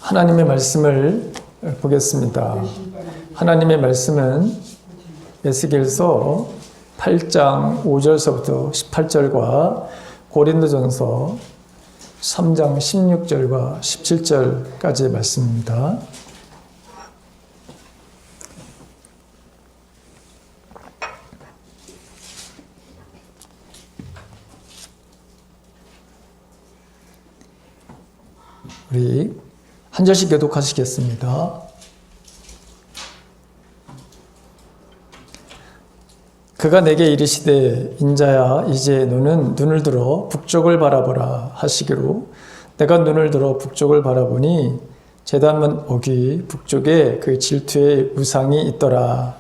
하나님의 말씀을 보겠습니다. 하나님의 말씀은 에스겔서 8장 5절서부터 18절과 고린도전서 3장 16절과 17절까지의 말씀입니다. 우리 한 절씩 교독하시겠습니다. 그가 내게 이르시되 인자야 이제 너는 눈을 들어 북쪽을 바라보라 하시기로 내가 눈을 들어 북쪽을 바라보니 제단문 옥이 북쪽에 그 질투의 우상이 있더라.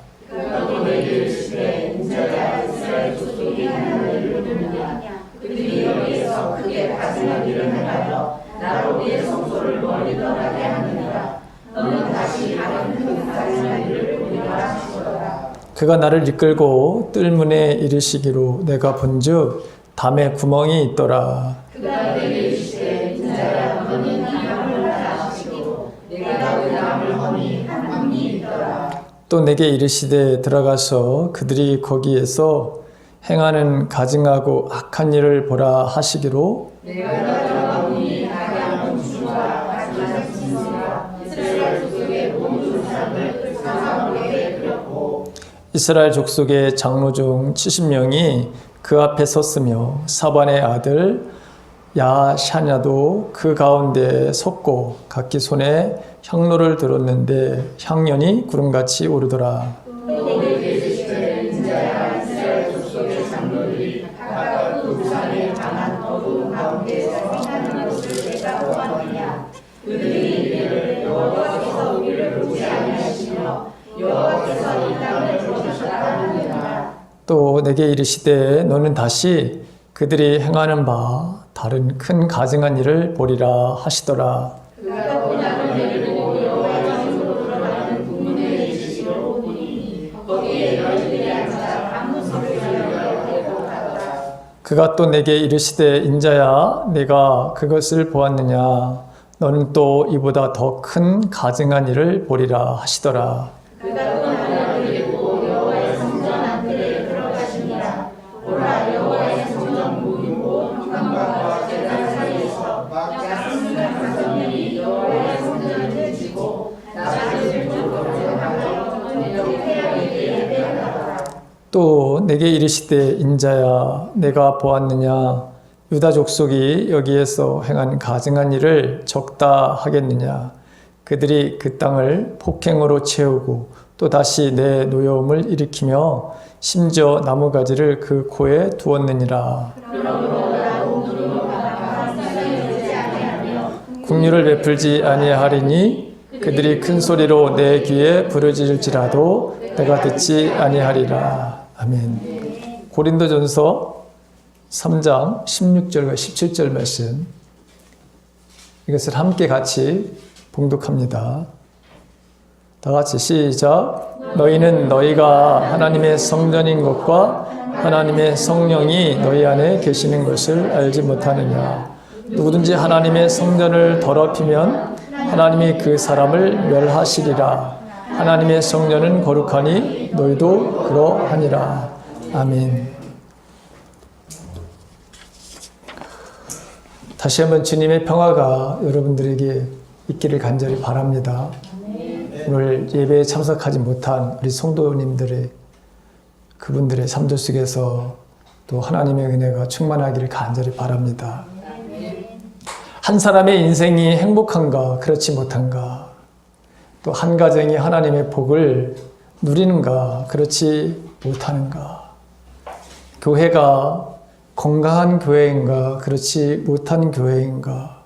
그가 나를 이끌고 뜰문에 이르시기로 내가 본즉 담에 구멍이 있더라. 그가 내게 이르시되 인자야 너는 이 담을 하라 하시기로 내가 그 담을 허니 한 문이 있더라. 또 내게 이르시되 들어가서 그들이 거기에서 행하는 가증하고 악한 일을 보라 하시기로 내가 들어가 보니 가증한 군주와 가증한 진수가 이스라엘 족속의 모든 사람을 사사롭게 그렸고 이스라엘 족속의 장로 중 70명이 그 앞에 섰으며 사반의 아들 야샤냐도 그 가운데 섰고 각기 손에 향로를 들었는데 향연이 구름같이 오르더라. 또 내게 이르시되 너는 다시 그들이 행하는 바 다른 큰 가증한 일을 보리라 하시더라. 그가 본향을 내리고 여호와의 전으로 들어가는 북문에 이르시기로 보니 거기에 너희들이 앉아 방문 소리를 듣고 가더라. 그가 또 내게 이르시되 인자야 내가 그것을 보았느냐 너는 또 이보다 더 큰 가증한 일을 보리라 하시더라. 그가 또 나를 데리고 여호와의 성전 안뜰에 들어가시니라. 보라 여호와의 성전 문이고 현관과 제단 사이에서 약순간 사람들이 여호와의 성전을 지고 나를 쪽으로 가서 내게 태양에게 빼앗더라. 또 내게 이르시되 인자야 내가 보았느냐 유다 족속이 여기에서 행한 가증한 일을 적다 하겠느냐 그들이 그 땅을 폭행으로 채우고 또 다시 내 노여움을 일으키며 심지어 나무가지를 그 코에 두었느니라. 국류를 베풀지 아니하리니 그들이 큰 소리로 내 귀에 부르짖을지라도 내가 듣지 아니하리라. 아멘. 고린도전서 3장 16절과 17절 말씀 이것을 함께 같이 봉독합니다. 다 같이 시작. 너희는 너희가 하나님의 성전인 것과 하나님의 성령이 너희 안에 계시는 것을 알지 못하느냐. 누구든지 하나님의 성전을 더럽히면 하나님이 그 사람을 멸하시리라. 하나님의 성전은 거룩하니 너희도 그러하니라. 아멘. 다시 한번 주님의 평화가 여러분들에게 있기를 간절히 바랍니다. 오늘 예배에 참석하지 못한 우리 성도님들의 그분들의 삶들 속에서 또 하나님의 은혜가 충만하기를 간절히 바랍니다. 한 사람의 인생이 행복한가 그렇지 못한가 또 한 가정이 하나님의 복을 누리는가 그렇지 못하는가 교회가 건강한 교회인가 그렇지 못한 교회인가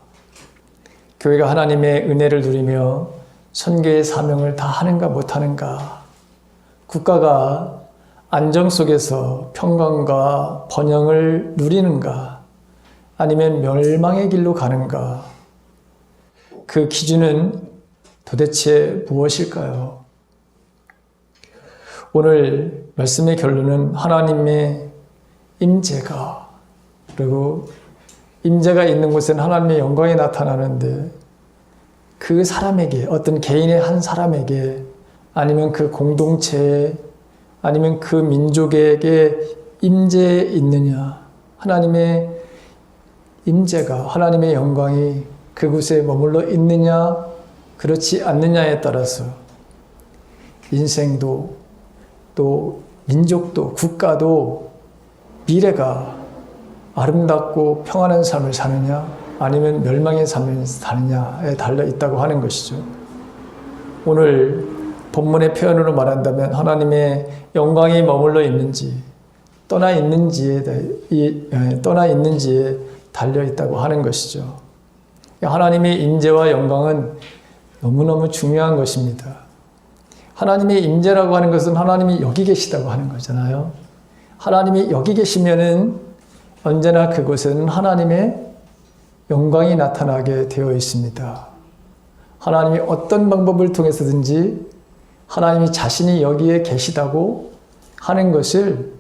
교회가 하나님의 은혜를 누리며 선교의 사명을 다 하는가 못하는가 국가가 안정 속에서 평강과 번영을 누리는가 아니면 멸망의 길로 가는가 그 기준은 도대체 무엇일까요? 오늘 말씀의 결론은 하나님의 임재가 그리고 임재가 있는 곳에는 하나님의 영광이 나타나는데 그 사람에게, 어떤 개인의 한 사람에게, 아니면 그 공동체에, 아니면 그 민족에게 임재해 있느냐, 하나님의 임재가, 하나님의 영광이 그곳에 머물러 있느냐 그렇지 않느냐에 따라서 인생도 또 민족도 국가도 미래가 아름답고 평안한 삶을 사느냐 아니면 멸망의 삶을 사느냐에 달려 있다고 하는 것이죠. 오늘 본문의 표현으로 말한다면 하나님의 영광이 머물러 있는지 떠나 있는지에 달려 있다고 하는 것이죠. 하나님의 임재와 영광은 너무너무 중요한 것입니다. 하나님의 임재라고 하는 것은 하나님이 여기 계시다고 하는 거잖아요. 하나님이 여기 계시면은 언제나 그곳은 하나님의 영광이 나타나게 되어 있습니다. 하나님이 어떤 방법을 통해서든지 하나님이 자신이 여기에 계시다고 하는 것을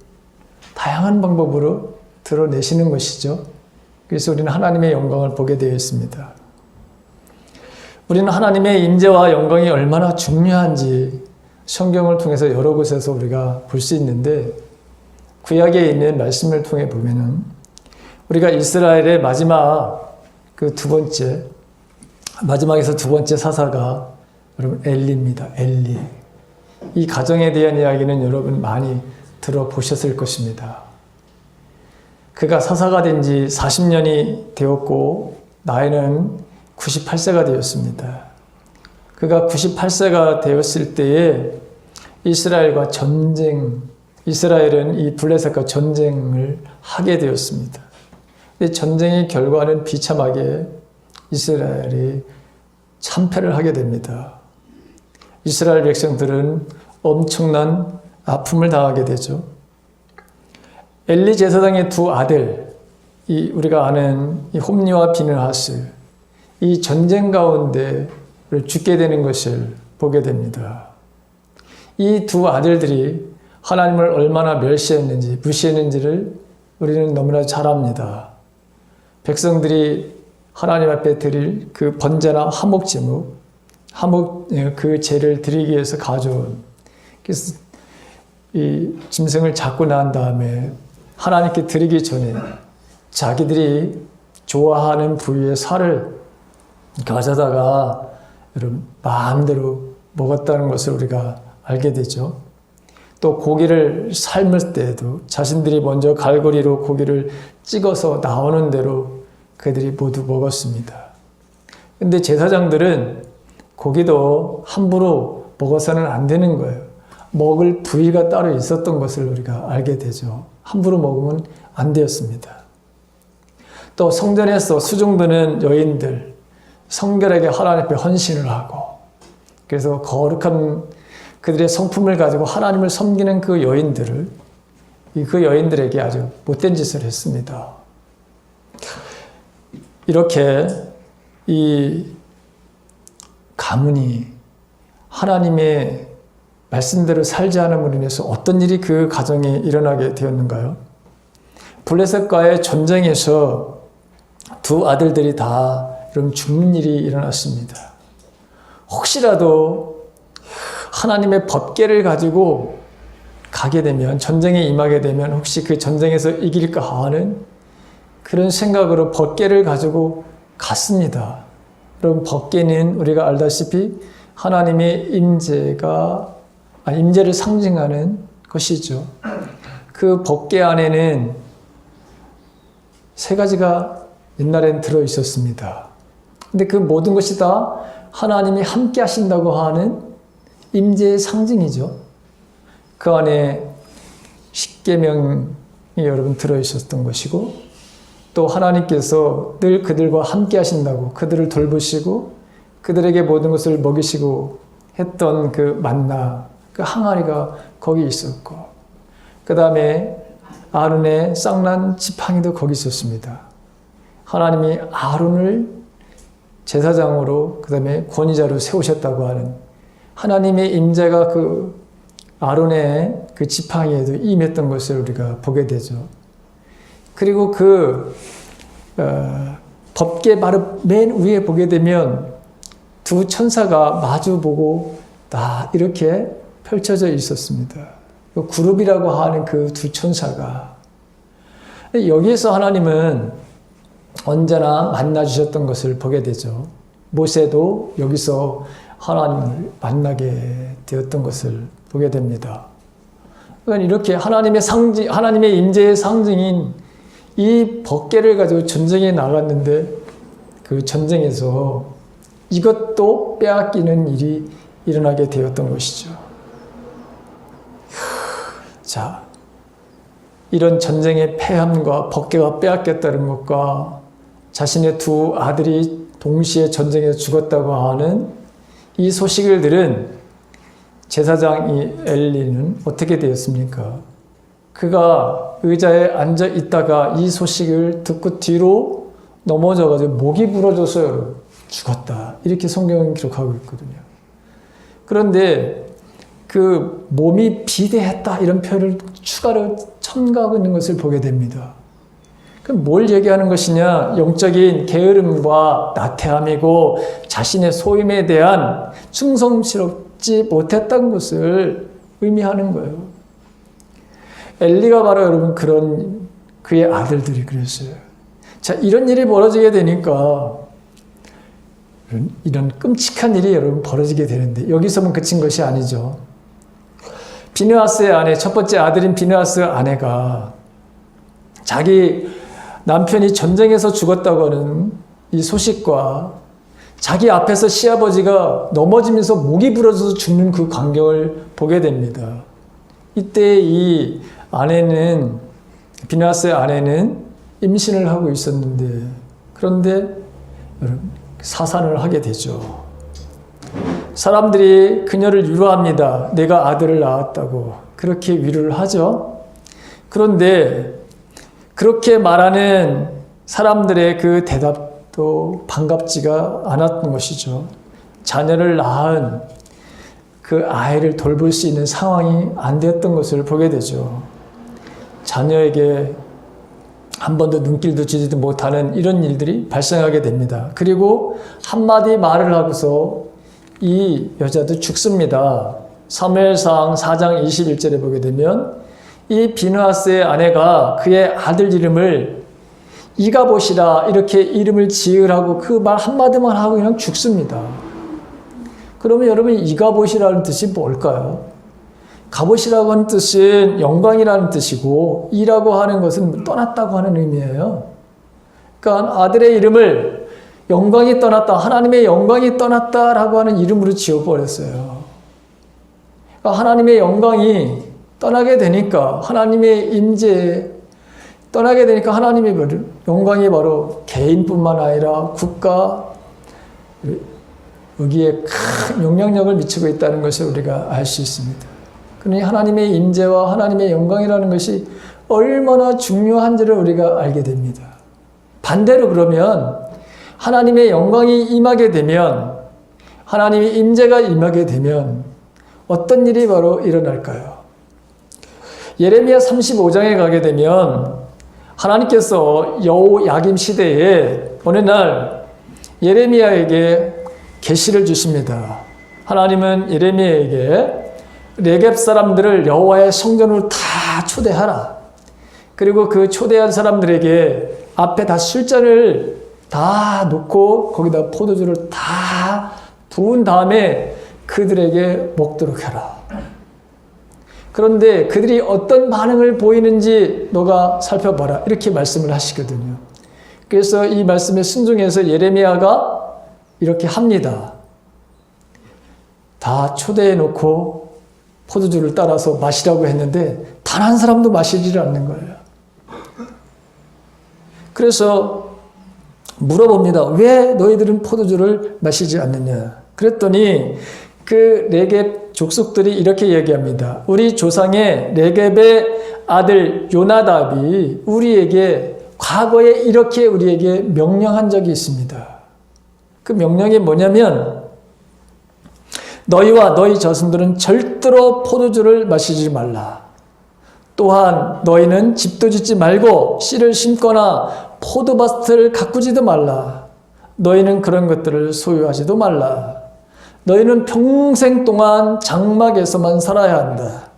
다양한 방법으로 드러내시는 것이죠. 그래서 우리는 하나님의 영광을 보게 되어 있습니다. 우리는 하나님의 임재와 영광이 얼마나 중요한지 성경을 통해서 여러 곳에서 우리가 볼 수 있는데, 구약에 있는 말씀을 통해 보면은 우리가 이스라엘의 마지막 마지막에서 두 번째 사사가 여러분 엘리입니다. 엘리. 이 가정에 대한 이야기는 여러분 많이 들어보셨을 것입니다. 그가 사사가 된 지 40년이 되었고 나이는 98세가 되었습니다. 그가 98세가 되었을 때에 이스라엘은 이 블레셋과 전쟁을 하게 되었습니다. 근데 전쟁의 결과는 비참하게 이스라엘이 참패를 하게 됩니다. 이스라엘 백성들은 엄청난 아픔을 당하게 되죠. 엘리 제사장의 두 아들, 우리가 아는 이 홈리와 비느하스, 이 전쟁 가운데 죽게 되는 것을 보게 됩니다. 이 두 아들들이 하나님을 얼마나 멸시했는지, 무시했는지를 우리는 너무나 잘 압니다. 백성들이 하나님 앞에 드릴 그 번제나 그 제를 드리기 위해서 가져온, 그래서 이 짐승을 잡고 난 다음에 하나님께 드리기 전에 자기들이 좋아하는 부위의 살을 가져다가 여러분 마음대로 먹었다는 것을 우리가 알게 되죠. 또 고기를 삶을 때에도 자신들이 먼저 갈고리로 고기를 찍어서 나오는 대로 그들이 모두 먹었습니다. 근데 제사장들은 고기도 함부로 먹어서는 안 되는 거예요. 먹을 부위가 따로 있었던 것을 우리가 알게 되죠. 함부로 먹으면 안 되었습니다. 또 성전에서 수종드는 여인들, 성결하게 하나님 앞에 헌신을 하고, 그래서 거룩한 그들의 성품을 가지고 하나님을 섬기는 그 여인들에게 아주 못된 짓을 했습니다. 이렇게 이 가문이 하나님의 말씀대로 살지 않음으로 인해서 어떤 일이 그 가정에 일어나게 되었는가요? 블레셋과의 전쟁에서 두 아들들이 다 죽는 일이 일어났습니다. 혹시라도 하나님의 법궤를 가지고 가게 되면, 전쟁에 임하게 되면 혹시 그 전쟁에서 이길까 하는 그런 생각으로 법궤를 가지고 갔습니다. 여러분, 법궤는 우리가 알다시피 하나님의 임재를 상징하는 것이죠. 그 법궤 안에는 세 가지가 옛날엔 들어 있었습니다. 근데 그 모든 것이 다 하나님이 함께 하신다고 하는 임재의 상징이죠. 그 안에 십계명이 여러분 들어 있었던 것이고, 또 하나님께서 늘 그들과 함께 하신다고, 그들을 돌보시고 그들에게 모든 것을 먹이시고 했던 그 만나, 그 항아리가 거기 있었고, 그 다음에 아론의 쌍난 지팡이도 거기 있었습니다. 하나님이 아론을 제사장으로, 그 다음에 권위자로 세우셨다고 하는 하나님의 임재가 그 아론의 그 지팡이에도 임했던 것을 우리가 보게 되죠. 그리고 그 법궤 바로 맨 위에 보게 되면 두 천사가 마주보고 다 이렇게 펼쳐져 있었습니다. 그룹이라고 하는 그 두 천사가. 여기에서 하나님은 언제나 만나주셨던 것을 보게 되죠. 모세도 여기서 하나님을 만나게 되었던 것을 보게 됩니다. 그러니까 이렇게 하나님의 상징, 하나님의 임재의 상징인 이 법궤를 가지고 전쟁에 나갔는데 그 전쟁에서 이것도 빼앗기는 일이 일어나게 되었던 것이죠. 자, 이런 전쟁의 패함과 법궤가 빼앗겼다는 것과 자신의 두 아들이 동시에 전쟁에서 죽었다고 하는 이 소식을 들은 제사장 이 엘리는 어떻게 되었습니까? 그가 의자에 앉아 있다가 이 소식을 듣고 뒤로 넘어져가지고 목이 부러져서 죽었다. 이렇게 성경은 기록하고 있거든요. 그런데 그 몸이 비대했다 이런 표현을 추가로 첨가하고 있는 것을 보게 됩니다. 그럼 뭘 얘기하는 것이냐? 영적인 게으름과 나태함이고 자신의 소임에 대한 충성스럽지 못했던 것을 의미하는 거예요. 엘리가 바로 여러분 그런 그의 아들들이 그랬어요. 자, 이런 일이 벌어지게 되니까 이런 끔찍한 일이 여러분 벌어지게 되는데 여기서만 그친 것이 아니죠. 비느하스의 아내, 첫 번째 아들인 비느하스 아내가 자기 남편이 전쟁에서 죽었다고 하는 이 소식과 자기 앞에서 시아버지가 넘어지면서 목이 부러져서 죽는 그 광경을 보게 됩니다. 이때 이 아내는, 비느하스의 아내는 임신을 하고 있었는데, 그런데 사산을 하게 되죠. 사람들이 그녀를 위로합니다. 내가 아들을 낳았다고 그렇게 위로를 하죠. 그런데 그렇게 말하는 사람들의 그 대답도 반갑지가 않았던 것이죠. 자녀를 낳은 그 아이를 돌볼 수 있는 상황이 안 되었던 것을 보게 되죠. 자녀에게 한 번도 눈길도 주지도 못하는 이런 일들이 발생하게 됩니다. 그리고 한마디 말을 하고서 이 여자도 죽습니다. 사무엘상 4장 21절에 보게 되면 이 비느하스의 아내가 그의 아들 이름을 이가봇이라 이렇게 이름을 지으라고 그 말 한마디만 하고 그냥 죽습니다. 그러면 여러분 이가봇이라는 뜻이 뭘까요? 갑옷이라고 하는 뜻은 영광이라는 뜻이고 이라고 하는 것은 떠났다고 하는 의미예요. 그러니까 아들의 이름을 영광이 떠났다, 하나님의 영광이 떠났다라고 하는 이름으로 지어버렸어요. 그러니까 하나님의 영광이 떠나게 되니까 하나님의 임재에 떠나게 되니까 하나님의 영광이 바로 개인뿐만 아니라 국가 여기에 큰 영향력을 미치고 있다는 것을 우리가 알 수 있습니다. 그러니 하나님의 임재와 하나님의 영광이라는 것이 얼마나 중요한지를 우리가 알게 됩니다. 반대로 그러면 하나님의 영광이 임하게 되면, 하나님의 임재가 임하게 되면 어떤 일이 바로 일어날까요? 예레미야 35장에 가게 되면 하나님께서 여호야김 시대에 어느 날 예레미야에게 계시를 주십니다. 하나님은 예레미야에게 네겝 사람들을 여호와의 성전으로 다 초대하라. 그리고 그 초대한 사람들에게 앞에 다 술잔을 다 놓고 거기다 포도주를 다 부은 다음에 그들에게 먹도록 해라. 그런데 그들이 어떤 반응을 보이는지 너가 살펴봐라. 이렇게 말씀을 하시거든요. 그래서 이 말씀에 순종해서 예레미야가 이렇게 합니다. 다 초대해 놓고 포도주를 따라서 마시라고 했는데 단 한 사람도 마시지를 않는 거예요. 그래서 물어봅니다. 왜 너희들은 포도주를 마시지 않느냐? 그랬더니 그 네겝 족속들이 이렇게 얘기합니다. 우리 조상의 네겝의 아들 요나답이 우리에게 과거에 이렇게 우리에게 명령한 적이 있습니다. 그 명령이 뭐냐면 너희와 너희 자손들은 절대로 포도주를 마시지 말라. 또한 너희는 집도 짓지 말고 씨를 심거나 포도밭을 가꾸지도 말라. 너희는 그런 것들을 소유하지도 말라. 너희는 평생 동안 장막에서만 살아야 한다.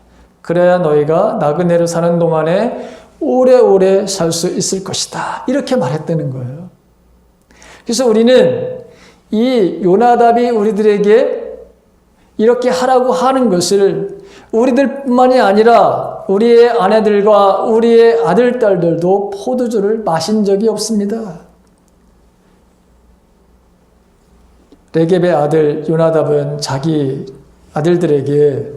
그래야 너희가 나그네로 사는 동안에 오래오래 살 수 있을 것이다. 이렇게 말했다는 거예요. 그래서 우리는 이 요나답이 우리들에게 이렇게 하라고 하는 것을 우리들뿐만이 아니라 우리의 아내들과 우리의 아들, 딸들도 포도주를 마신 적이 없습니다. 레겝의 아들 요나답은 자기 아들들에게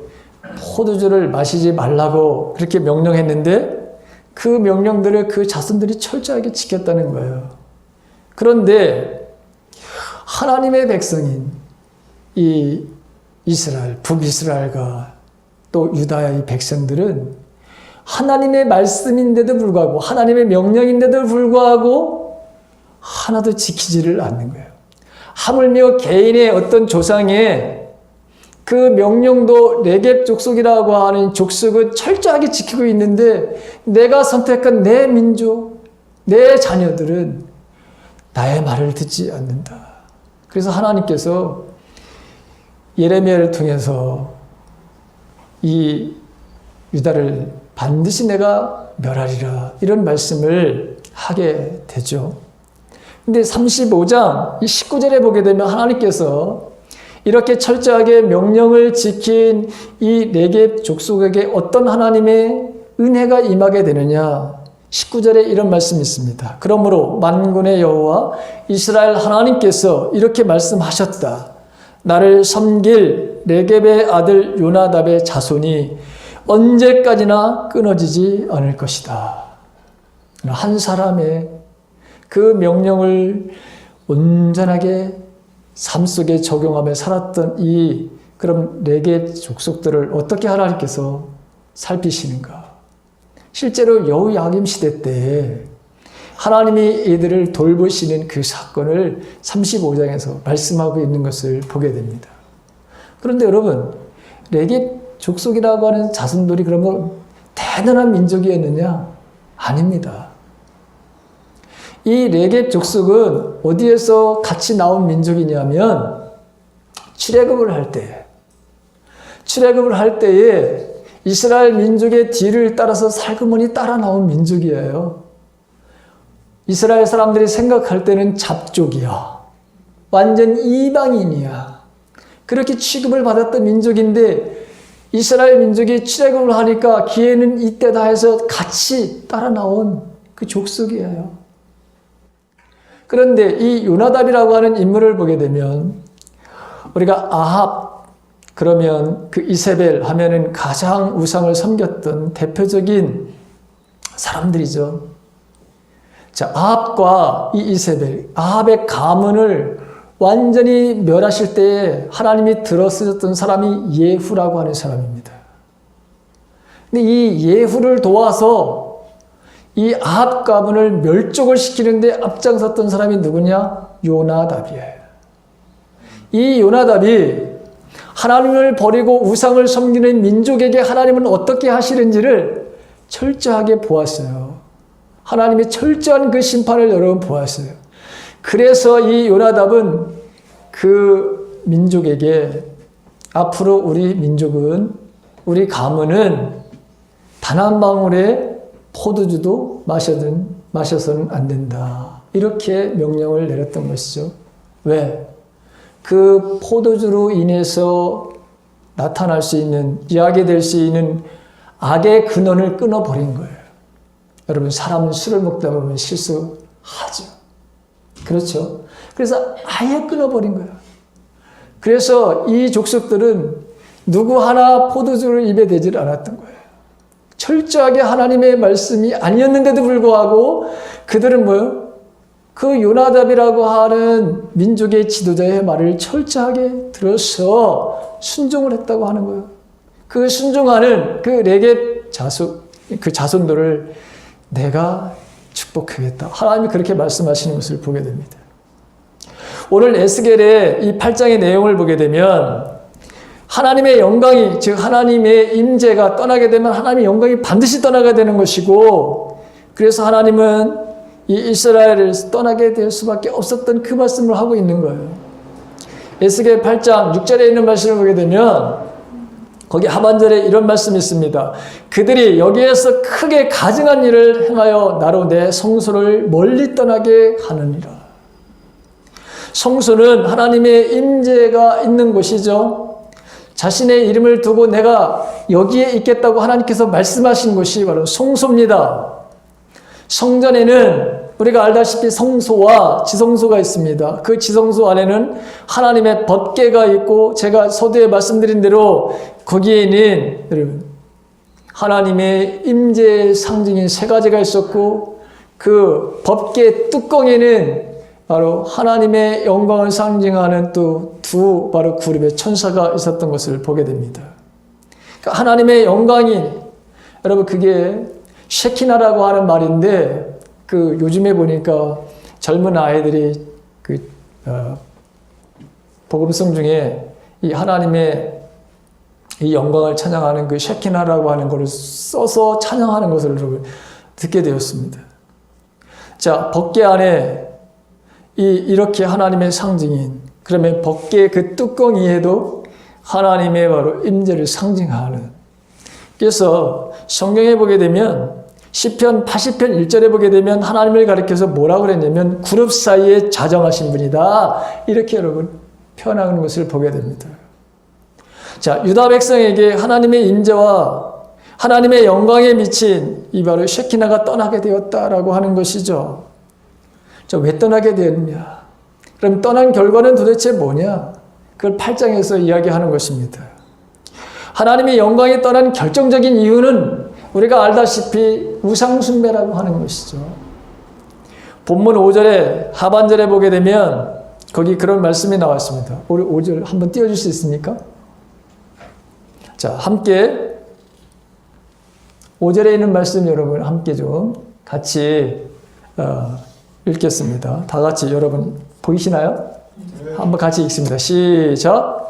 포도주를 마시지 말라고 그렇게 명령했는데 그 명령들을 그 자손들이 철저하게 지켰다는 거예요. 그런데 하나님의 백성인 이 이스라엘, 북이스라엘과 또 유다의 백성들은 하나님의 말씀인데도 불구하고 하나님의 명령인데도 불구하고 하나도 지키지를 않는 거예요. 하물며 개인의 어떤 조상의 그 명령도 레겝 족속이라고 하는 족속은 철저하게 지키고 있는데 내가 선택한 내 민족, 내 자녀들은 나의 말을 듣지 않는다. 그래서 하나님께서 예레미야를 통해서 이 유다를 반드시 내가 멸하리라 이런 말씀을 하게 되죠. 근데 35장 19절에 보게 되면 하나님께서 이렇게 철저하게 명령을 지킨 이 레겝 족속에게 어떤 하나님의 은혜가 임하게 되느냐. 19절에 이런 말씀이 있습니다. 그러므로 만군의 여호와 이스라엘 하나님께서 이렇게 말씀하셨다. 나를 섬길 레겝의 아들 요나답의 자손이 언제까지나 끊어지지 않을 것이다. 한 사람의 그 명령을 온전하게 삶 속에 적용하며 살았던 이 그럼 레겝 족속들을 어떻게 하나님께서 살피시는가? 실제로 여호야김 시대 때 하나님이 이들을 돌보시는 그 사건을 35장에서 말씀하고 있는 것을 보게 됩니다. 그런데 여러분, 레겝 족속이라고 하는 자손들이 그러면 대단한 민족이었느냐? 아닙니다. 이 레겝 족속은 어디에서 같이 나온 민족이냐면 출애굽을 할 때에 이스라엘 민족의 뒤를 따라서 살그머니 따라 나온 민족이에요. 이스라엘 사람들이 생각할 때는 잡족이야. 완전 이방인이야. 그렇게 취급을 받았던 민족인데 이스라엘 민족이 출애굽을 하니까 기회는 이때다 해서 같이 따라 나온 그 족속이에요. 그런데 이 요나답이라고 하는 인물을 보게 되면 우리가 아합 그러면 그 이세벨 하면은 가장 우상을 섬겼던 대표적인 사람들이죠. 자, 아합과 이 이세벨, 아합의 가문을 완전히 멸하실 때에 하나님이 들어쓰셨던 사람이 예후라고 하는 사람입니다. 근데 이 예후를 도와서 이 아합 가문을 멸족을 시키는데 앞장섰던 사람이 누구냐? 요나답이에요. 이 요나답이 하나님을 버리고 우상을 섬기는 민족에게 하나님은 어떻게 하시는지를 철저하게 보았어요. 하나님이 철저한 그 심판을 여러 번 보았어요. 그래서 이 요나답은 그 민족에게 앞으로 우리 민족은, 우리 가문은 단 한 방울의 포도주도 마셔서는 안 된다. 이렇게 명령을 내렸던 것이죠. 왜? 그 포도주로 인해서 나타날 수 있는, 이야기될 수 있는 악의 근원을 끊어버린 거예요. 여러분, 사람은 술을 먹다 보면 실수하죠. 그렇죠? 그래서 아예 끊어버린 거예요. 그래서 이 족속들은 누구 하나 포도주를 입에 대질 않았던 거예요. 철저하게 하나님의 말씀이 아니었는데도 불구하고 그들은 뭐예요? 그 요나답이라고 하는 민족의 지도자의 말을 철저하게 들어서 순종을 했다고 하는 거예요. 그 순종하는 그 레겝 그 자손들을 내가 축복하겠다. 하나님이 그렇게 말씀하시는 것을 보게 됩니다. 오늘 에스겔의 이 8장의 내용을 보게 되면 하나님의 영광이, 즉 하나님의 임재가 떠나게 되면 하나님의 영광이 반드시 떠나게 되는 것이고, 그래서 하나님은 이 이스라엘을 떠나게 될 수밖에 없었던 그 말씀을 하고 있는 거예요. 에스겔 8장 6절에 있는 말씀을 보게 되면 거기 하반절에 이런 말씀이 있습니다. 그들이 여기에서 크게 가증한 일을 행하여 나로 내 성소를 멀리 떠나게 하느니라. 성소는 하나님의 임재가 있는 곳이죠. 자신의 이름을 두고 내가 여기에 있겠다고 하나님께서 말씀하신 곳이 바로 성소입니다. 성전에는 우리가 알다시피 성소와 지성소가 있습니다. 그 지성소 안에는 하나님의 법궤가 있고 제가 서두에 말씀드린 대로 거기에는 여러분 하나님의 임재의 상징인 세 가지가 있었고 그 법궤 뚜껑에는 바로 하나님의 영광을 상징하는 또 두 바로 그룹의 천사가 있었던 것을 보게 됩니다. 그러니까 하나님의 영광이 여러분 그게 쉐키나라고 하는 말인데 그 요즘에 보니까 젊은 아이들이 그 복음성 중에 이 하나님의 이 영광을 찬양하는 그 쉐키나라고 하는 것을 써서 찬양하는 것을 듣게 되었습니다. 자, 법궤 안에 이렇게 하나님의 상징인 그러면 법궤 그 뚜껑 위에도 하나님의 바로 임재를 상징하는 그래서 성경에 보게 되면 시편 80편 1절에 보게 되면 하나님을 가리켜서 뭐라고 그랬냐면 그룹 사이에 자정하신 분이다 이렇게 여러분 표현하는 것을 보게 됩니다. 자, 유다 백성에게 하나님의 임재와 하나님의 영광에 미친 이 바로 쉐키나가 떠나게 되었다라고 하는 것이죠. 자, 왜 떠나게 되었냐? 그럼 떠난 결과는 도대체 뭐냐? 그걸 8장에서 이야기하는 것입니다. 하나님의 영광이 떠난 결정적인 이유는 우리가 알다시피 우상숭배라고 하는 것이죠. 본문 5절에 하반절에 보게 되면 거기 그런 말씀이 나왔습니다. 우리 5절 한번 띄워줄 수 있습니까? 자, 함께 5절에 있는 말씀 여러분 함께 좀 같이 읽겠습니다. 다 같이 여러분 보이시나요? 한번 같이 읽습니다. 시작.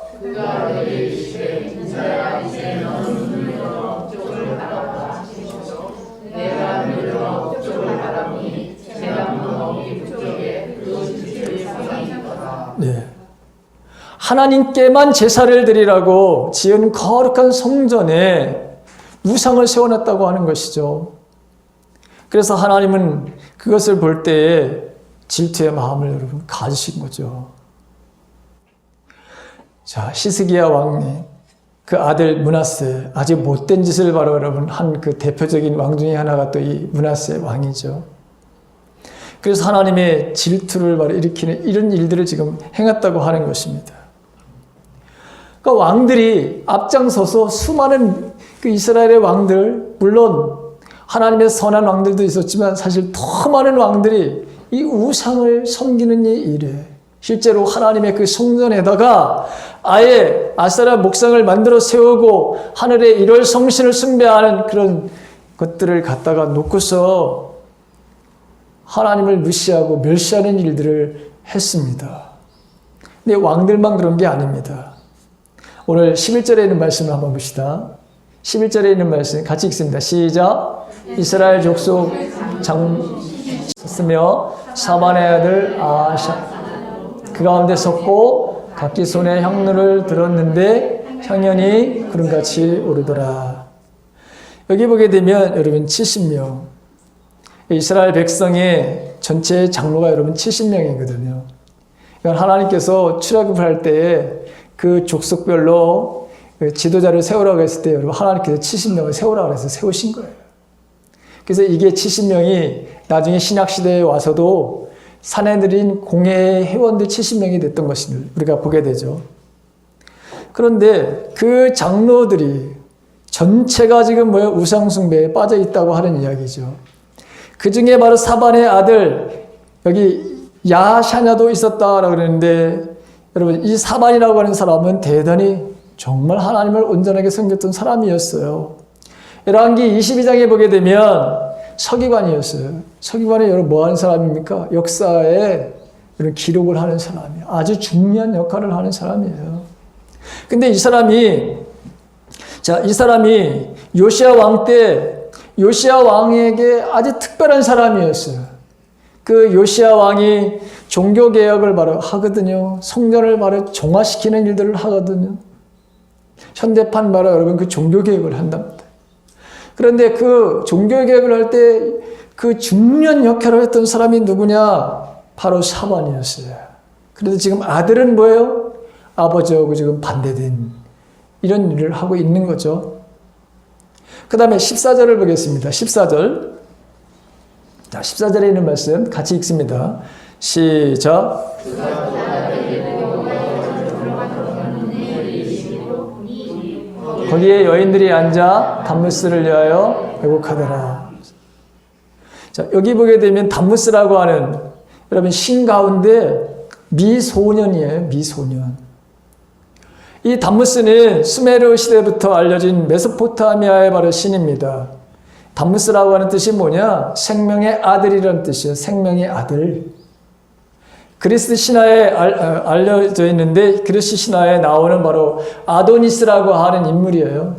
네. 하나님께만 제사를 드리라고 지은 거룩한 성전에 우상을 세워놨다고 하는 것이죠. 그래서 하나님은 그것을 볼 때에 질투의 마음을 여러분 가지신 거죠. 자, 히스기야 왕이 그 아들 므낫세 아주 못된 짓을 바로 여러분 한 그 대표적인 왕 중에 하나가 또 이 므낫세 왕이죠. 그래서 하나님의 질투를 바로 일으키는 이런 일들을 지금 행했다고 하는 것입니다. 그러니까 왕들이 앞장서서 수많은 그 이스라엘의 왕들, 물론 하나님의 선한 왕들도 있었지만 사실 더 많은 왕들이 이 우상을 섬기는 이 일에 실제로 하나님의 그 성전에다가 아예 아세라 목상을 만들어 세우고 하늘의 일월 성신을 숭배하는 그런 것들을 갖다가 놓고서 하나님을 무시하고 멸시하는 일들을 했습니다. 근데 왕들만 그런 게 아닙니다. 오늘 11절에 있는 말씀을 한번 봅시다. 11절에 있는 말씀 같이 읽습니다. 시작. 이스라엘 족속 장쓰며 사반의 아들 아샤 그 가운데 섰고 각기 손에 향로를 들었는데 향연이 구름같이 오르더라. 여기 보게 되면 여러분 70명 이스라엘 백성의 전체 장로가 여러분 70명이거든요. 그러니까 하나님께서 출애굽을 할 때에 그 족속별로 지도자를 세우라고 했을 때 여러분 하나님께서 70명을 세우라고 해서 세우신 거예요. 그래서 이게 70명이 나중에 신약시대에 와서도 사내들인 공회의 회원들 70명이 됐던 것을 우리가 보게 되죠. 그런데 그 장로들이 전체가 지금 우상숭배에 빠져 있다고 하는 이야기죠. 그 중에 바로 사반의 아들 여기 야샤냐도 있었다라고 그러는데 여러분 이 사반이라고 하는 사람은 대단히 정말 하나님을 온전하게 섬겼던 사람이었어요. 열왕기 22장에 보게 되면 서기관이었어요. 서기관이 여러분 뭐 하는 사람입니까? 역사에 이런 기록을 하는 사람이에요. 아주 중요한 역할을 하는 사람이에요. 근데 이 사람이 요시야 왕 때 요시야 왕에게 아주 특별한 사람이었어요. 그 요시야 왕이 종교개혁을 바로 하거든요. 성전을 바로 종화시키는 일들을 하거든요. 현대판 바로 여러분 그 종교개혁을 한답니다. 그런데 그 종교개혁을 할 때 그 중요한 역할을 했던 사람이 누구냐? 바로 샤만이었어요. 그래서 지금 아들은 뭐예요? 아버지하고 지금 반대된 이런 일을 하고 있는 거죠. 그 다음에 14절을 보겠습니다. 14절. 자, 14절에 있는 말씀 같이 읽습니다. 시작. 거기에 여인들이 앉아 담무스를 위하여 왜곡하더라. 자, 여기 보게 되면 담무스라고 하는 여러분 신 가운데 미소년이에요. 미소년. 이 담무스는 수메르 시대부터 알려진 메소포타미아의 바로 신입니다. 담무스라고 하는 뜻이 뭐냐? 생명의 아들이라는 뜻이에요. 생명의 아들. 그리스 신화에 알려져 있는데 그리스 신화에 나오는 바로 아도니스라고 하는 인물이에요.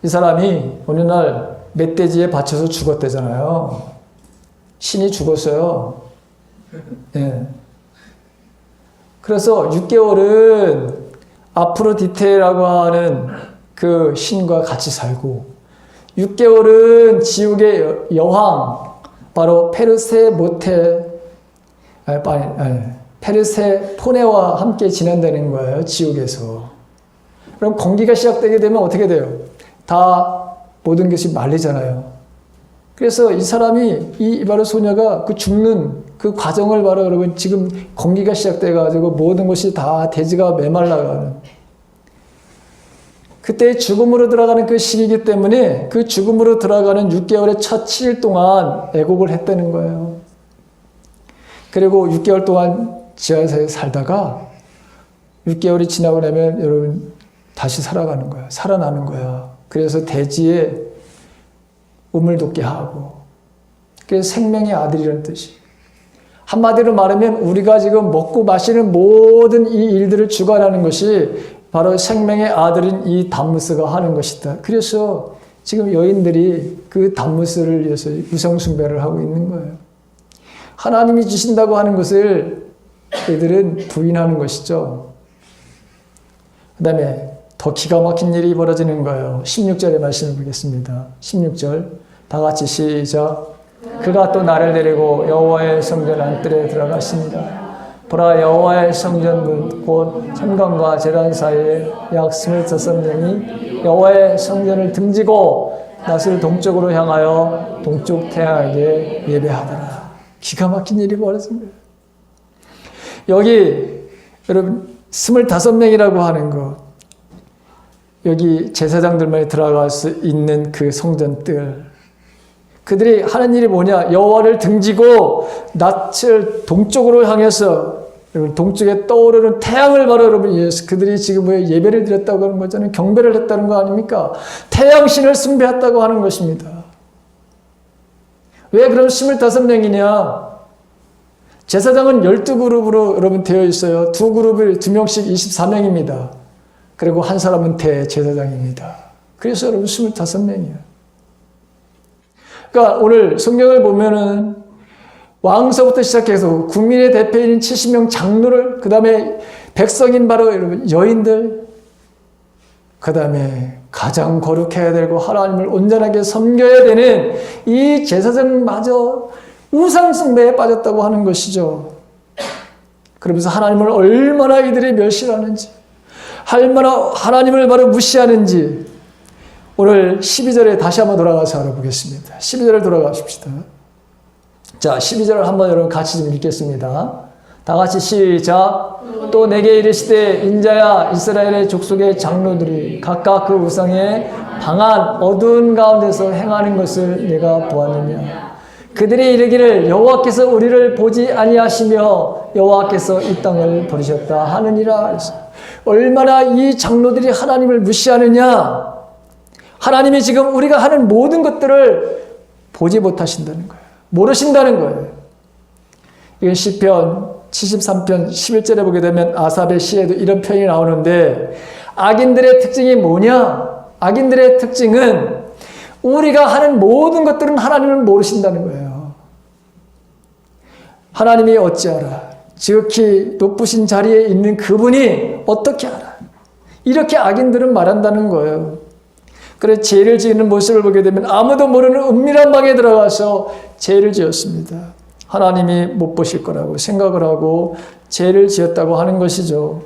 이 사람이 어느 날 멧돼지에 받쳐서 죽었대잖아요. 신이 죽었어요. 예. 그래서 6개월은 아프로디테라고 하는 그 신과 같이 살고 6개월은 지옥의 여왕 바로 페르세포네와 함께 지낸다는 거예요. 지옥에서. 그럼 건기가 시작되게 되면 어떻게 돼요? 다 모든 것이 말리잖아요. 그래서 이 사람이 이 바로 소녀가 그 죽는 그 과정을 바로 여러분 지금 건기가 시작돼 가지고 모든 것이 다 대지가 메말라가는 그때 죽음으로 들어가는 그 시기이기 때문에 그 죽음으로 들어가는 6개월의 첫 7일 동안 애곡을 했다는 거예요. 그리고 6개월 동안 지하에 살다가 6개월이 지나고 나면 여러분 다시 살아가는 거야. 살아나는 거야. 그래서 대지에 우물 돋게 하고 그래서 생명의 아들이라는 뜻이 한마디로 말하면 우리가 지금 먹고 마시는 모든 이 일들을 주관하는 것이 바로 생명의 아들인 이 담무스가 하는 것이다. 그래서 지금 여인들이 그 담무스를 위해서 우상숭배를 하고 있는 거예요. 하나님이 주신다고 하는 것을 그들은 부인하는 것이죠. 그 다음에 더 기가 막힌 일이 벌어지는 거예요. 16절의 말씀을 보겠습니다. 16절 다 같이 시작. 그가 또 나를 데리고 여호와의 성전 안뜰에 들어갔습니다. 보라 여호와의 성전문 곧 현관과 제단 사이에 약 25명이 여호와의 성전을 등지고 낯을 동쪽으로 향하여 동쪽 태양에게 예배하더라. 기가 막힌 일이 벌어집니다. 여기 여러분 25명이라고 하는 것 여기 제사장들만 들어갈 수 있는 그 성전뜰 그들이 하는 일이 뭐냐 여호와를 등지고 낯을 동쪽으로 향해서 여러분 동쪽에 떠오르는 태양을 바로 여러분 그들이 지금 왜 예배를 드렸다고 하는 거잖아요. 경배를 했다는 거 아닙니까? 태양신을 숭배했다고 하는 것입니다. 왜 그럼 25명이냐? 제사장은 12그룹으로 여러분 되어 있어요. 두 그룹을 2명씩 24명입니다. 그리고 한 사람은 대제사장입니다. 그래서 여러분 25명이에요. 그러니까 오늘 성경을 보면은 왕서부터 시작해서 국민의 대표인 70명 장로를 그 다음에 백성인 바로 여러분 여인들 그 다음에 가장 거룩해야 되고 하나님을 온전하게 섬겨야 되는 이 제사장마저 우상숭배에 빠졌다고 하는 것이죠. 그러면서 하나님을 얼마나 이들이 멸시하는지 얼마나 하나님을 바로 무시하는지 오늘 12절에 다시 한번 돌아가서 알아보겠습니다. 12절을 돌아가십시다. 자, 12절을 한번 여러분 같이 좀 읽겠습니다. 다 같이 시작. 또 내게 이르시되 인자야 이스라엘의 족속의 장로들이 각각 그 우상의 방한 어두운 가운데서 행하는 것을 내가 보았느냐. 그들이 이르기를 여호와께서 우리를 보지 아니하시며 여호와께서 이 땅을 버리셨다 하느니라. 얼마나 이 장로들이 하나님을 무시하느냐. 하나님이 지금 우리가 하는 모든 것들을 보지 못하신다는 거예요. 모르신다는 거예요. 이건 시편 73편 11절에 보게 되면 아삽의 시에도 이런 표현이 나오는데 악인들의 특징이 뭐냐? 악인들의 특징은 우리가 하는 모든 것들은 하나님을 모르신다는 거예요. 하나님이 어찌 알아? 지극히 높으신 자리에 있는 그분이 어떻게 알아? 이렇게 악인들은 말한다는 거예요. 그래서 죄를 지는 모습을 보게 되면 아무도 모르는 은밀한 방에 들어가서 죄를 지었습니다. 하나님이 못 보실 거라고 생각을 하고 죄를 지었다고 하는 것이죠.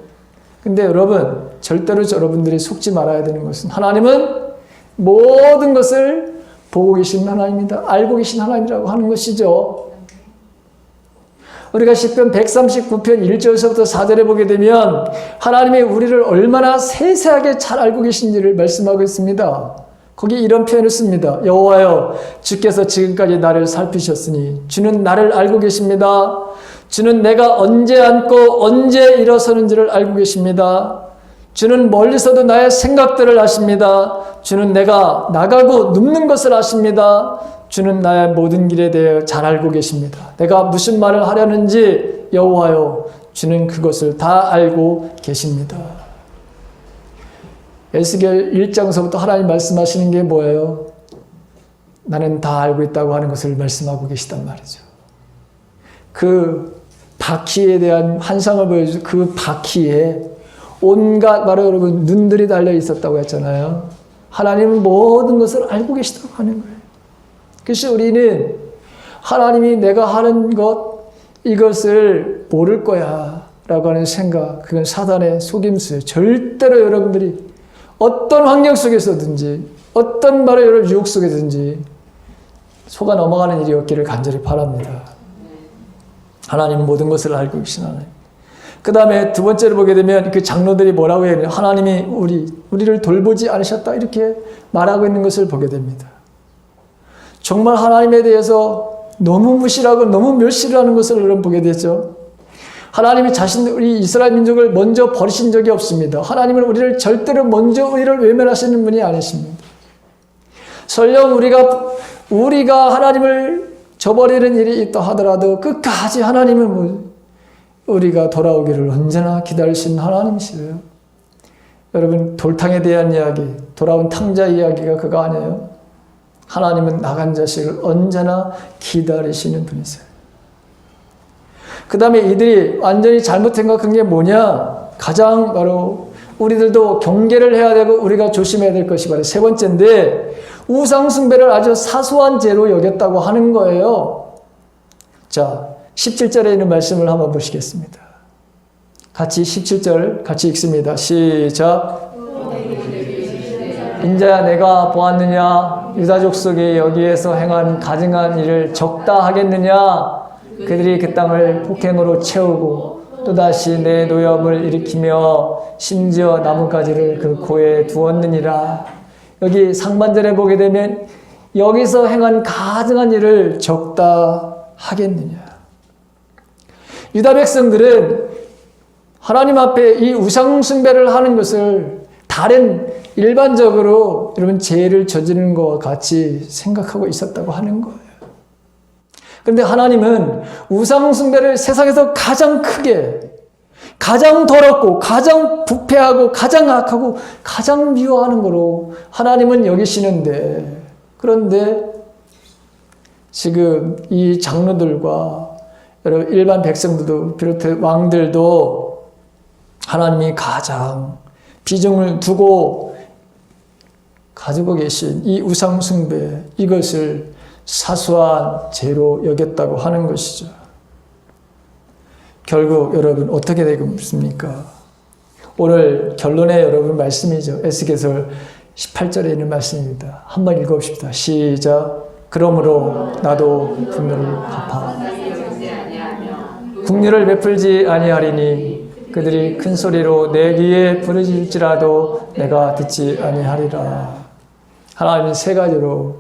근데 여러분, 절대로 여러분들이 속지 말아야 되는 것은 하나님은 모든 것을 보고 계신 하나님이다. 알고 계신 하나님이라고 하는 것이죠. 우리가 시편 139편 1절에서부터 4절에 보게 되면 하나님이 우리를 얼마나 세세하게 잘 알고 계신지를 말씀하고 있습니다. 거기 이런 표현을 씁니다. 여호와여, 주께서 지금까지 나를 살피셨으니 주는 나를 알고 계십니다. 주는 내가 언제 앉고 언제 일어서는지를 알고 계십니다. 주는 멀리서도 나의 생각들을 아십니다. 주는 내가 나가고 눕는 것을 아십니다. 주는 나의 모든 길에 대해 잘 알고 계십니다. 내가 무슨 말을 하려는지 여호와여, 주는 그것을 다 알고 계십니다. 에스겔 1장서부터 하나님 말씀하시는 게 뭐예요? 나는 다 알고 있다고 하는 것을 말씀하고 계시단 말이죠. 그 바퀴에 대한 환상을 보여주죠. 그 바퀴에 온갖 바로 여러분 눈들이 달려 있었다고 했잖아요. 하나님은 모든 것을 알고 계시다고 하는 거예요. 그래서 우리는 하나님이 내가 하는 것 이것을 모를 거야 라고 하는 생각, 그건 사단의 속임수예요. 절대로 여러분들이 어떤 환경 속에서든지 어떤 말을 여러분 유혹 속에든지 속아 넘어가는 일이 없기를 간절히 바랍니다. 하나님은 모든 것을 알고 계신 하나님. 그 다음에 두 번째로 보게 되면 그 장로들이 뭐라고 해요? 하나님이 우리를 돌보지 않으셨다 이렇게 말하고 있는 것을 보게 됩니다. 정말 하나님에 대해서 너무 무시하고 너무 멸시를 하는 것을 여러분 보게 되죠. 하나님이 우리 이스라엘 민족을 먼저 버리신 적이 없습니다. 하나님은 우리를 절대로 먼저 우리를 외면하시는 분이 아니십니다. 설령 우리가 하나님을 저버리는 일이 있다 하더라도 끝까지 하나님은 우리가 돌아오기를 언제나 기다리시는 하나님이시래요. 여러분, 돌탕에 대한 이야기, 돌아온 탕자 이야기가 그거 아니에요? 하나님은 나간 자식을 언제나 기다리시는 분이세요. 그 다음에 이들이 완전히 잘못 생각한 게 뭐냐? 가장 바로 우리들도 경계를 해야 되고 우리가 조심해야 될 것이 바로 세 번째인데, 우상숭배를 아주 사소한 죄로 여겼다고 하는 거예요. 자, 17절에 있는 말씀을 한번 보시겠습니다. 같이 17절 같이 읽습니다. 시작. 인자야, 내가 보았느냐? 유다 족속이 여기에서 행한 가증한 일을 적다 하겠느냐? 그들이 그 땅을 폭행으로 채우고 또다시 내 노염을 일으키며 심지어 나뭇가지를 그 고에 두었느니라. 여기 상반절에 보게 되면 여기서 행한 가증한 일을 적다 하겠느냐. 유다 백성들은 하나님 앞에 이 우상 숭배를 하는 것을 다른 일반적으로 여러분 죄를 저지르는 것과 같이 생각하고 있었다고 하는 거예요. 그런데 하나님은 우상 숭배를 세상에서 가장 크게, 가장 더럽고 가장 부패하고 가장 악하고 가장 미워하는 거로 하나님은 여기시는데, 그런데 지금 이 장로들과 여러분 일반 백성들도 비롯해 왕들도 하나님이 가장 비중을 두고 가지고 계신 이 우상 숭배, 이것을 사소한 죄로 여겼다고 하는 것이죠. 결국 여러분 어떻게 되겠습니까? 오늘 결론의 여러분 말씀이죠. 에스겔서 18절에 있는 말씀입니다. 한번 읽어봅시다. 시작. 그러므로 나도 분노를 갚아 국리를 베풀지 아니하리니 그들이 큰 소리로 내 귀에 부르짖을지라도 내가 듣지 아니하리라. 하나님은 세 가지로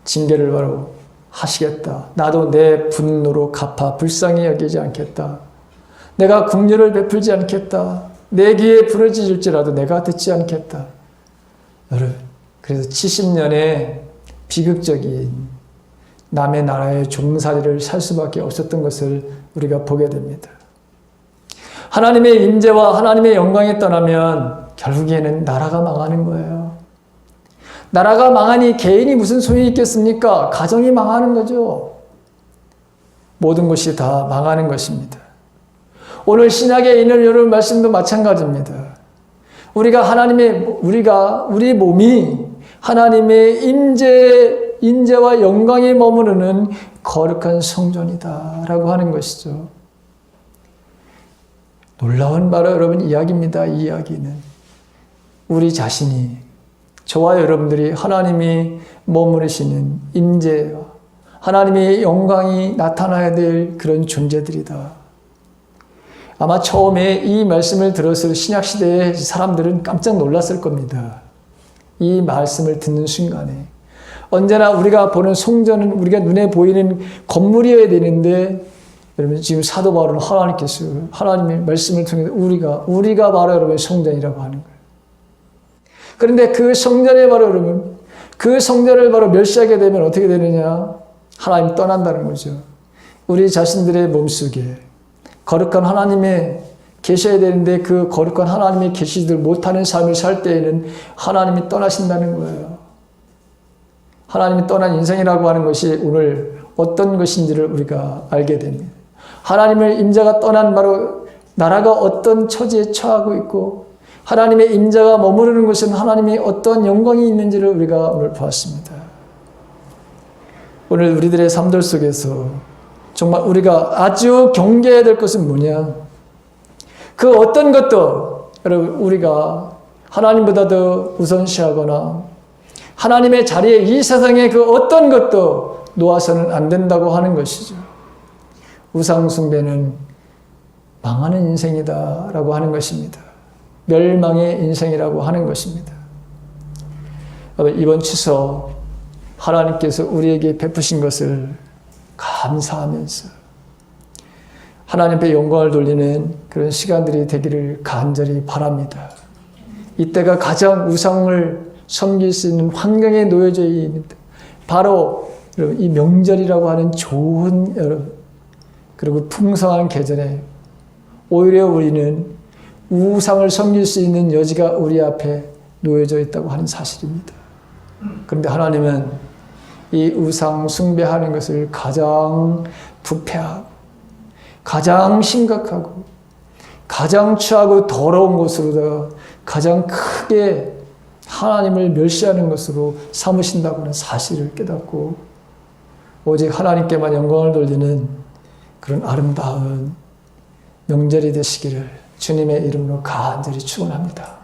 징계를 바로 하시겠다. 나도 내 분노로 갚아 불쌍히 여기지 않겠다. 내가 긍휼을 베풀지 않겠다. 내 귀에 부르짖을지라도 내가 듣지 않겠다. 여러분, 그래서 70년의 비극적인 남의 나라의 종살이를 살 수밖에 없었던 것을 우리가 보게 됩니다. 하나님의 임재와 하나님의 영광에 떠나면 결국에는 나라가 망하는 거예요. 나라가 망하니 개인이 무슨 소용이 있겠습니까? 가정이 망하는 거죠. 모든 것이 다 망하는 것입니다. 오늘 신약에 있는 여러분 말씀도 마찬가지입니다. 우리 몸이 하나님의 임재와 영광이 머무르는 거룩한 성전이다라고 하는 것이죠. 놀라운 바로 여러분 이야기입니다. 이 이야기는 우리 자신이, 저와 여러분들이 하나님이 머무르시는 임재와 하나님의 영광이 나타나야 될 그런 존재들이다. 아마 처음에 이 말씀을 들었을 신약시대의 사람들은 깜짝 놀랐을 겁니다. 이 말씀을 듣는 순간에. 언제나 우리가 보는 성전은 우리가 눈에 보이는 건물이어야 되는데, 여러분 지금 사도 바울은 하나님께서 하나님의 말씀을 통해 우리가 바로 여러분 성전이라고 하는 거예요. 그런데 그 성전에 바로 여러분, 그 성전을 바로 멸시하게 되면 어떻게 되느냐? 하나님 떠난다는 거죠. 우리 자신들의 몸속에 거룩한 하나님의 계셔야 되는데 그 거룩한 하나님의 계시들 못하는 삶을 살 때에는 하나님이 떠나신다는 거예요. 하나님이 떠난 인생이라고 하는 것이 오늘 어떤 것인지를 우리가 알게 됩니다. 하나님의 임재가 떠난 바로 나라가 어떤 처지에 처하고 있고 하나님의 임재가 머무르는 곳은 하나님이 어떤 영광이 있는지를 우리가 오늘 보았습니다. 오늘 우리들의 삶들 속에서 정말 우리가 아주 경계해야 될 것은 뭐냐? 그 어떤 것도 여러분 우리가 하나님보다도 우선시하거나 하나님의 자리에 이 세상에 그 어떤 것도 놓아서는 안 된다고 하는 것이죠. 우상숭배는 망하는 인생이다라고 하는 것입니다. 멸망의 인생이라고 하는 것입니다. 이번 추석 하나님께서 우리에게 베푸신 것을 감사하면서 하나님 앞에 영광을 돌리는 그런 시간들이 되기를 간절히 바랍니다. 이때가 가장 우상을 섬길 수 있는 환경에 놓여져 있는데 바로 이 명절이라고 하는 좋은 그리고 풍성한 계절에 오히려 우리는 우상을 섬길 수 있는 여지가 우리 앞에 놓여져 있다고 하는 사실입니다. 그런데 하나님은 이 우상 숭배하는 것을 가장 부패하고 가장 심각하고 가장 추하고 더러운 것으로다가 가장 크게 하나님을 멸시하는 것으로 삼으신다고 하는 사실을 깨닫고 오직 하나님께만 영광을 돌리는 그런 아름다운 명절이 되시기를 주님의 이름으로 간절히 축원합니다.